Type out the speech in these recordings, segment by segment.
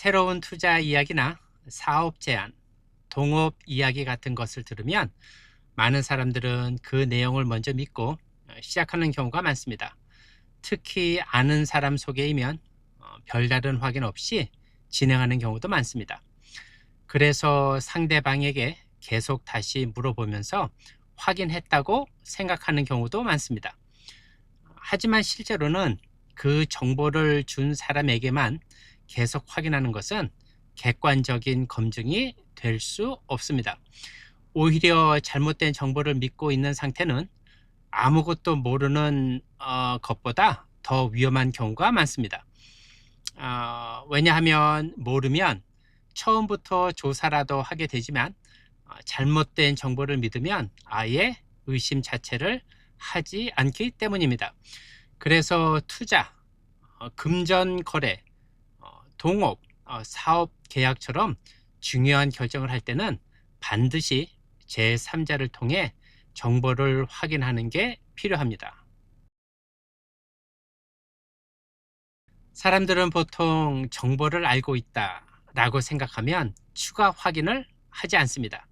새로운 투자 이야기나 사업 제안, 동업 이야기 같은 것을 들으면 많은 사람들은 그 내용을 먼저 믿고 시작하는 경우가 많습니다. 특히 아는 사람 소개이면 별다른 확인 없이 진행하는 경우도 많습니다. 그래서 상대방에게 계속 다시 물어보면서 확인했다고 생각하는 경우도 많습니다. 하지만 실제로는 그 정보를 준 사람에게만 계속 확인하는 것은 객관적인 검증이 될 수 없습니다. 오히려 잘못된 정보를 믿고 있는 상태는 아무것도 모르는 것보다 더 위험한 경우가 많습니다. 왜냐하면 모르면 처음부터 조사라도 하게 되지만 잘못된 정보를 믿으면 아예 의심 자체를 하지 않기 때문입니다. 그래서 투자, 금전 거래, 동업, 사업 계약처럼 중요한 결정을 할 때는 반드시 제3자를 통해 정보를 확인하는 게 필요합니다. 사람들은 보통 정보를 알고 있다라고 생각하면 추가 확인을 하지 않습니다.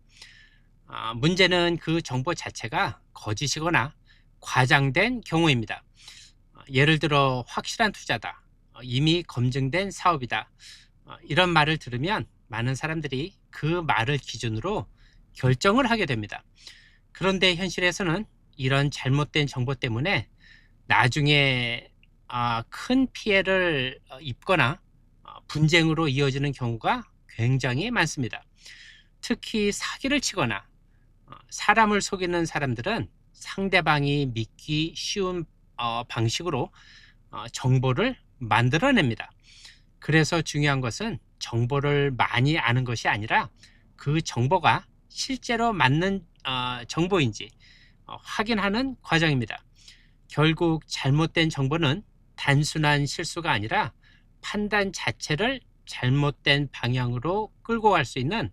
문제는 그 정보 자체가 거짓이거나 과장된 경우입니다. 예를 들어 확실한 투자다, 이미 검증된 사업이다, 이런 말을 들으면 많은 사람들이 그 말을 기준으로 결정을 하게 됩니다. 그런데 현실에서는 이런 잘못된 정보 때문에 나중에 큰 피해를 입거나 분쟁으로 이어지는 경우가 굉장히 많습니다. 특히 사기를 치거나 사람을 속이는 사람들은 상대방이 믿기 쉬운 방식으로 정보를 만들어냅니다. 그래서 중요한 것은 정보를 많이 아는 것이 아니라 그 정보가 실제로 맞는 정보인지 확인하는 과정입니다. 결국 잘못된 정보는 단순한 실수가 아니라 판단 자체를 잘못된 방향으로 끌고 갈 수 있는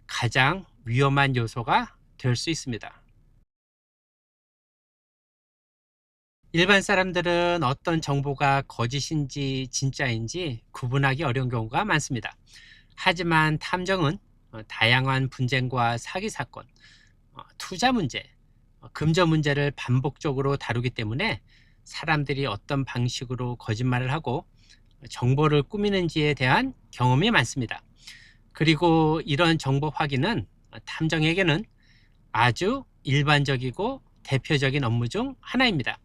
가장 위험한 요소가 될 수 있습니다. 일반 사람들은 어떤 정보가 거짓인지 진짜인지 구분하기 어려운 경우가 많습니다. 하지만 탐정은 다양한 분쟁과 사기 사건, 투자 문제, 금전 문제를 반복적으로 다루기 때문에 사람들이 어떤 방식으로 거짓말을 하고 정보를 꾸미는지에 대한 경험이 많습니다. 그리고 이런 정보 확인은 탐정에게는 아주 일반적이고 대표적인 업무 중 하나입니다.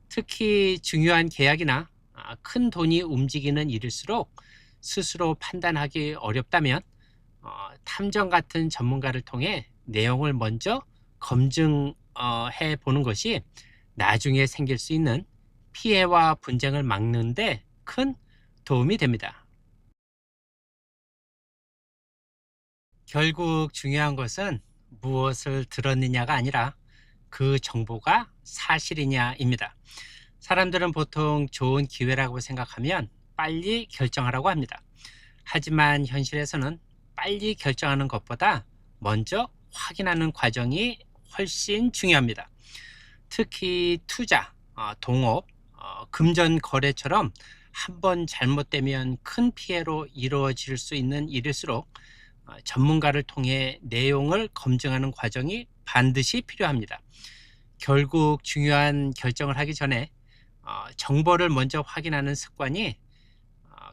특히 중요한 계약이나 큰 돈이 움직이는 일일수록 스스로 판단하기 어렵다면 탐정 같은 전문가를 통해 내용을 먼저 검증해 보는 것이 나중에 생길 수 있는 피해와 분쟁을 막는 데 큰 도움이 됩니다. 결국 중요한 것은 무엇을 들었느냐가 아니라 그 정보가 사실이냐입니다. 사람들은 보통 좋은 기회라고 생각하면 빨리 결정하라고 합니다. 하지만 현실에서는 빨리 결정하는 것보다 먼저 확인하는 과정이 훨씬 중요합니다. 특히 투자, 동업, 금전 거래처럼 한번 잘못되면 큰 피해로 이루어질 수 있는 일일수록 전문가를 통해 내용을 검증하는 과정이 반드시 필요합니다. 결국 중요한 결정을 하기 전에 정보를 먼저 확인하는 습관이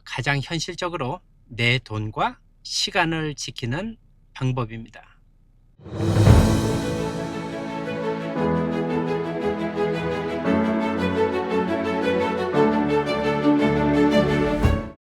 가장 현실적으로 내 돈과 시간을 지키는 방법입니다.